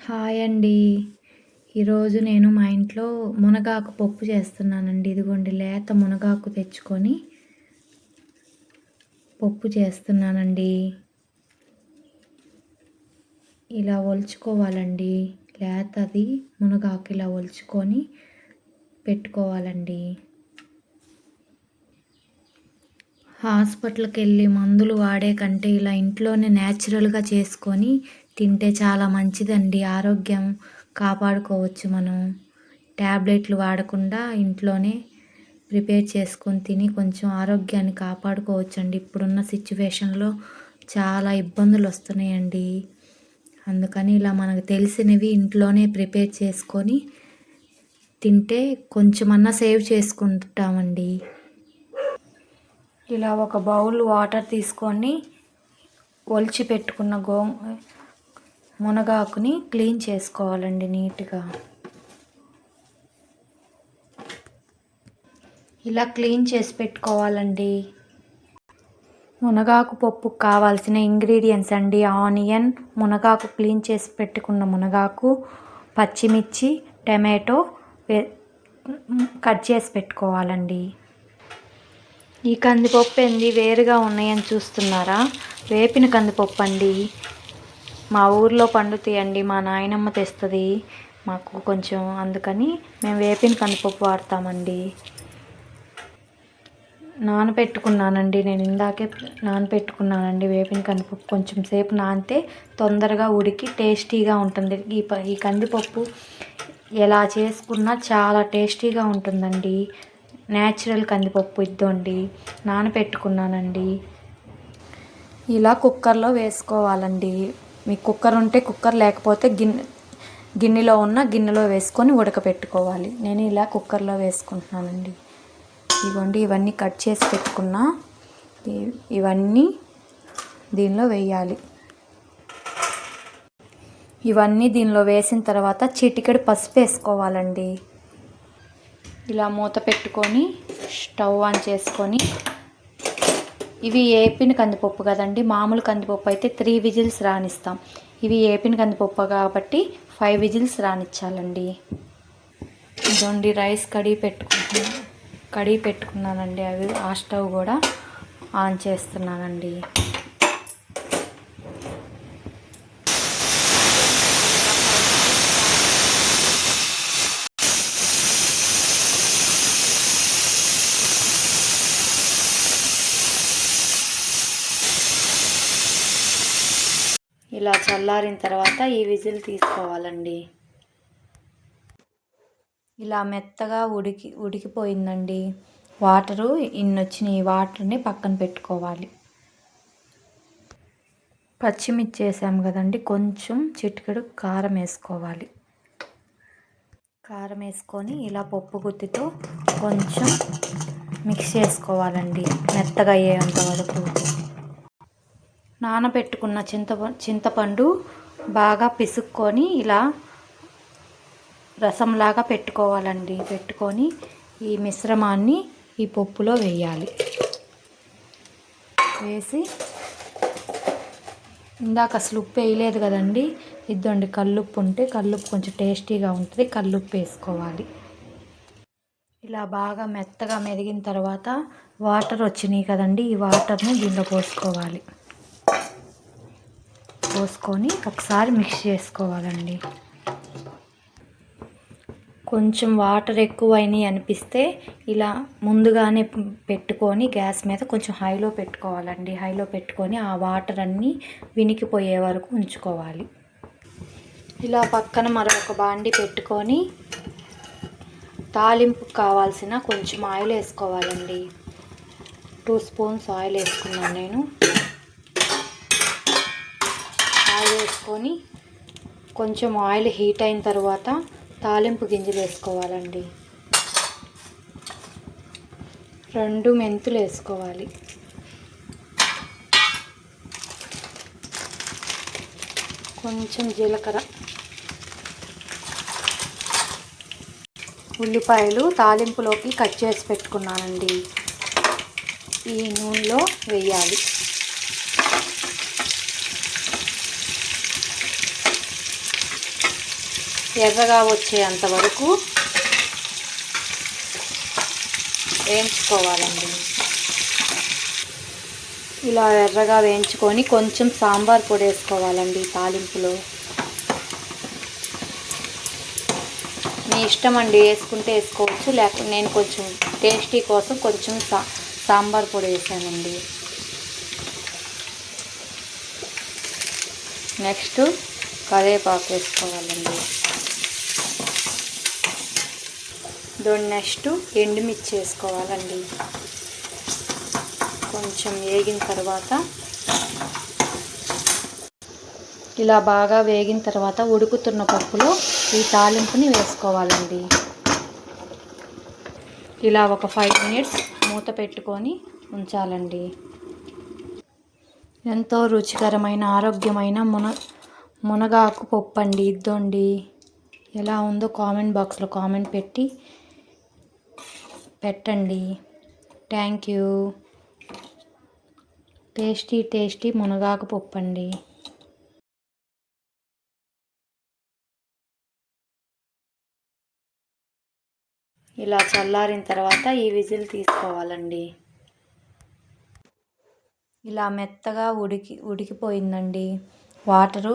Hi అండి. ఈరోజు నేను మా ఇంట్లో మునగాకు పప్పు చేస్తున్నానండి. ఇదిగోండి లేత మునగాకు తెచ్చుకొని పప్పు చేస్తున్నానండి. ఇలా ఒలుచుకోవాలండి. లేతది మునగాకు ఇలా ఒలుచుకొని పెట్టుకోవాలండి. హాస్పిటల్కి వెళ్ళి మందులు వాడే కంటే ఇలా ఇంట్లోనే న్యాచురల్గా చేసుకొని తింటే చాలా మంచిదండి. ఆరోగ్యం కాపాడుకోవచ్చు మనం. ట్యాబ్లెట్లు వాడకుండా ఇంట్లోనే ప్రిపేర్ చేసుకొని తిని కొంచెం ఆరోగ్యాన్ని కాపాడుకోవచ్చండి. ఇప్పుడున్న సిచ్యువేషన్లో చాలా ఇబ్బందులు వస్తున్నాయండి. అందుకని ఇలా మనకు తెలిసినవి ఇంట్లోనే ప్రిపేర్ చేసుకొని తింటే కొంచెమన్నా సేవ్ చేసుకుంటామండి. ఇలా ఒక బౌల్ వాటర్ తీసుకొని ఒలిచి పెట్టుకున్న మునగాకుని క్లీన్ చేసుకోవాలండి నీట్గా. ఇలా క్లీన్ చేసి పెట్టుకోవాలండి. మునగాకు పప్పుకు కావాల్సిన ఇంగ్రీడియంట్స్ అండి: ఆనియన్, మునగాకు క్లీన్ చేసి పెట్టుకున్న మునగాకు, పచ్చిమిర్చి, టమాటో కట్ చేసి పెట్టుకోవాలండి. ఈ కందిపప్పు ఏంది వేరుగా ఉన్నాయని చూస్తున్నారా? వేపిన కందిపప్పు అండి. మా ఊర్లో పండుతాయండి. మా నాయనమ్మ తెస్తుంది మాకు కొంచెం, అందుకని మేము వేపిన కందిపప్పు వాడతామండి. నానబెట్టుకున్నానండి, నేను ఇందాకే నానబెట్టుకున్నానండి వేపిన కందిపప్పు. కొంచెం సేపు నానితే తొందరగా ఉడికి టేస్టీగా ఉంటుంది. ఈ కందిపప్పు ఎలా చేసుకున్నా చాలా టేస్టీగా ఉంటుందండి. న్యాచురల్ కందిపప్పు ఇద్దండి, నానబెట్టుకున్నానండి. ఇలా కుక్కర్లో వేసుకోవాలండి. మీకు కుక్కర్ ఉంటే కుక్కర్, లేకపోతే గిన్నెలో వేసుకొని ఉడకపెట్టుకోవాలి. నేను ఇలా కుక్కర్లో వేసుకుంటున్నానండి. ఇదిగోండి, ఇవన్నీ కట్ చేసి పెట్టుకున్నా ఇవన్నీ దీనిలో వేయాలి. ఇవన్నీ దీనిలో వేసిన తర్వాత చిటికెడు పసుపు వేసుకోవాలండి. ఇలా మూత పెట్టుకొని స్టవ్ ఆన్ చేసుకొని, ఇవి ఏపిన కందిపప్పు కదండి. మామూలు కందిపప్పు అయితే 3 విజిల్స్ రానిస్తాం. ఇవి ఏపిన కందిపప్పు కాబట్టి 5 విజిల్స్ రానిచ్చాలండి. ఇదండి రైస్ కడిగి పెట్టుకున్నానండి. అవి ఆ స్టవ్ కూడా ఆన్ చేస్తున్నానండి. ఇలా చల్లారిన తర్వాత ఈ విజిల్ తీసుకోవాలండి. ఇలా మెత్తగా ఉడికిపోయిందండి. వాటరు వచ్చినాయి. ఈ వాటర్ని పక్కన పెట్టుకోవాలి. పచ్చిమిర్చి వేసాము కదండి, కొంచెం చిటికెడు కారం వేసుకోవాలి. కారం వేసుకొని ఇలా పప్పు గుత్తితో కొంచెం మిక్స్ చేసుకోవాలండి, మెత్తగా అయ్యేంత వరకు. నానబెట్టుకున్న చింతపండు బాగా పిసుక్కొని ఇలా రసంలాగా పెట్టుకోవాలండి. పెట్టుకొని ఈ మిశ్రమాన్ని ఈ పప్పులో వేయాలి. వేసి ఇందాక అసలు ఉప్పు వేయలేదు కదండి, ఇద్దండి కల్లుప్పు ఉంటే, కల్లుప్పు కొంచెం టేస్టీగా ఉంటుంది, కల్లుప్పు వేసుకోవాలి. ఇలా బాగా మెత్తగా మెదిగిన తర్వాత వాటర్ వచ్చినాయి కదండి, ఈ వాటర్ని దీనిలో పోసుకోవాలి. పోసుకొని ఒకసారి మిక్స్ చేసుకోవాలండి. కొంచెం వాటర్ ఎక్కువైనాయి అనిపిస్తే ఇలా ముందుగానే పెట్టుకొని గ్యాస్ మీద కొంచెం హైలో పెట్టుకోవాలండి. హైలో పెట్టుకొని ఆ వాటర్ అన్నీ వినికిపోయే వరకు ఉంచుకోవాలి. ఇలా పక్కన మరొక బాండి పెట్టుకొని తాలింపు కావాల్సిన కొంచెం ఆయిల్ వేసుకోవాలండి. 2 స్పూన్స్ ఆయిల్ వేసుకున్నాను నేను. ఆయిల్ వేసుకొని కొంచెం ఆయిల్ హీట్ అయిన తర్వాత తాలింపు గింజలు వేసుకోవాలండి. 2 మెంతులు వేసుకోవాలి. కొంచెం జీలకర్ర, ఉల్లిపాయలు తాలింపులోకి కట్ చేసి పెట్టుకున్నానండి. ఈ నూనెలో వేయాలి. ఎర్రగా వచ్చేంత వరకు వేయించుకోవాలండి. ఇలా ఎర్రగా వేయించుకొని కొంచెం సాంబార్ పొడి వేసుకోవాలండి తాలింపులో. మీ ఇష్టం అండి, వేసుకుంటే వేసుకోవచ్చు, లేకపోతే నేను కొంచెం టేస్టీ కోసం కొంచెం సాంబార్ పొడి వేసానండి. నెక్స్ట్ కరివేపాకు వేసుకోవాలండి. నెక్స్ట్ ఎండుమిర్చి వేసుకోవాలండి. కొంచెం వేగిన తర్వాత ఇలా బాగా వేగిన తర్వాత ఉడుకుతున్న పప్పులో ఈ తాలింపుని వేసుకోవాలండి. ఇలా ఒక 5 మినిట్స్ మూత పెట్టుకొని ఉంచాలండి. ఎంతో రుచికరమైన ఆరోగ్యమైన మునగాకు పప్పు అండి. ఇద్దండి, ఎలా ఉందో కామెంట్ బాక్స్లో కామెంట్ పెట్టండి. Thank you. టేస్టీ మునగాకు పప్పు అండి. ఇలా చల్లారిన తర్వాత ఈ విజిల్ తీసుకోవాలండి. ఇలా మెత్తగా ఉడికిపోయిందండి. వాటరు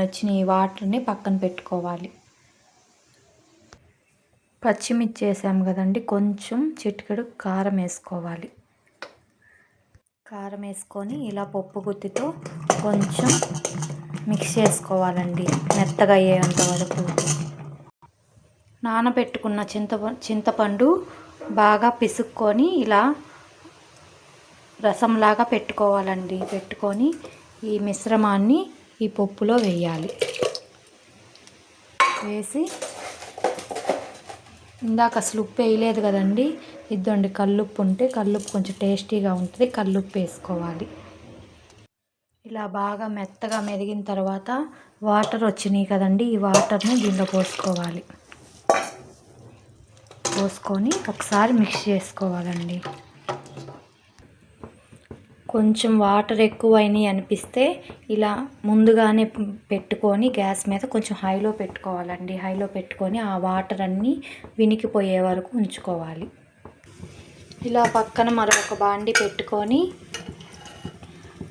వచ్చినాయి. వాటర్ని పక్కన పెట్టుకోవాలి. పచ్చిమిర్చి వేసాము కదండి, కొంచెం చిటికెడు కారం వేసుకోవాలి. కారం వేసుకొని ఇలా పప్పు గుత్తితో కొంచెం మిక్స్ చేసుకోవాలండి మెత్తగా అయ్యేంత వరకు. నానబెట్టుకున్న చింతపండు బాగా పిసుక్కొని ఇలా రసంలాగా పెట్టుకోవాలండి. పెట్టుకొని ఈ మిశ్రమాన్ని ఈ పప్పులో వేయాలి. వేసి ఇందాక అసలు ఉప్పు వేయలేదు కదండి, ఇద్దండి కల్లుప్పు ఉంటే కల్లుప్పు కొంచెం టేస్టీగా ఉంటుంది, కల్లుప్పు వేసుకోవాలి. ఇలా బాగా మెత్తగా మెదిగిన తర్వాత వాటర్ వచ్చినాయి కదండి, ఈ వాటర్ని దీనిలో పోసుకోవాలి. పోసుకొని ఒకసారి మిక్స్ చేసుకోవాలండి. కొంచెం వాటర్ ఎక్కువైనాయి అనిపిస్తే ఇలా ముందుగానే పెట్టుకొని గ్యాస్ మీద కొంచెం హైలో పెట్టుకోవాలండి. హైలో పెట్టుకొని ఆ వాటర్ అన్నీ వినికిపోయే వరకు ఉంచుకోవాలి. ఇలా పక్కన మరొక బాండి పెట్టుకొని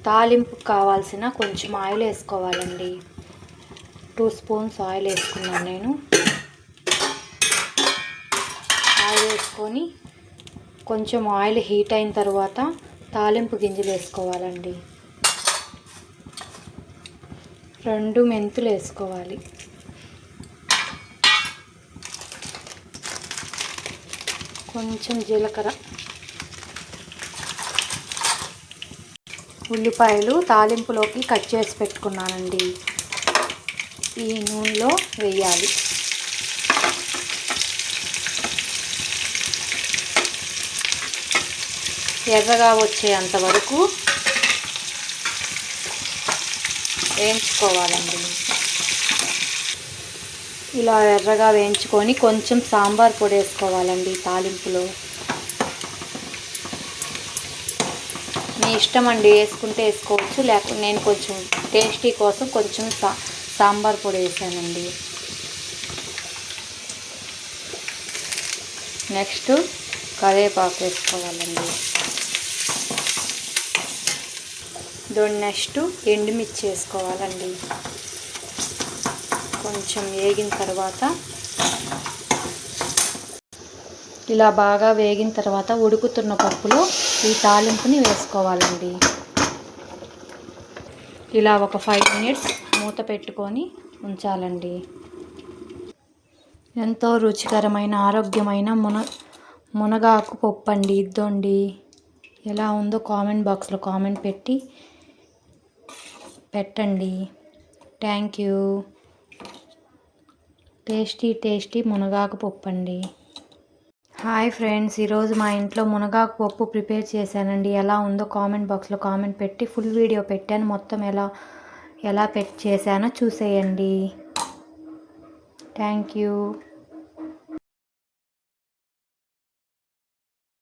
తాలింపుకు కావాల్సిన కొంచెం ఆయిల్ వేసుకోవాలండి. 2 స్పూన్స్ ఆయిల్ వేసుకున్నాను నేను. ఆయిల్ వేసుకొని కొంచెం ఆయిల్ హీట్ అయిన తర్వాత తాలింపు గింజలు వేసుకోవాలండి. 2 మెంతులు వేసుకోవాలి. కొంచెం జీలకర్ర, ఉల్లిపాయలు తాలింపులోకి కట్ చేసి పెట్టుకున్నానండి. ఈ నూనెలో వేయాలి. ఎర్రగా వచ్చేంత వరకు వేయించుకోవాలండి. ఇలా ఎర్రగా వేయించుకొని కొంచెం సాంబార్ పొడి వేసుకోవాలండి తాలింపులో. మీ ఇష్టం అండి, వేసుకుంటే వేసుకోవచ్చు, లేకపోతే నేను కొంచెం టేస్టీ కోసం కొంచెం సాంబార్ పొడి వేసానండి. నెక్స్ట్ కరివేపాకు వేసుకోవాలండి. నెక్స్ట్ ఎండుమిర్చి వేసుకోవాలండి. కొంచెం వేగిన తర్వాత ఇలా బాగా వేగిన తర్వాత ఉడుకుతున్న పప్పులో ఈ తాలింపుని వేసుకోవాలండి. ఇలా ఒక 5 మినిట్స్ మూత పెట్టుకొని ఉంచాలండి. ఎంతో రుచికరమైన ఆరోగ్యమైన మునగాకు పప్పు అండి. ఇద్దండి, ఎలా ఉందో కామెంట్ బాక్స్లో కామెంట్ పెట్టండి. Thank you. టేస్టీ మునగాకు పప్పు అండి. హాయ్ ఫ్రెండ్స్, ఈరోజు మా ఇంట్లో మునగాకు పప్పు ప్రిపేర్ చేశానండి. ఎలా ఉందో కామెంట్ బాక్స్లో కామెంట్ పెట్టి ఫుల్ వీడియో పెట్టాను. మొత్తం ఎలా చేశానో చూసేయండి. Thank you.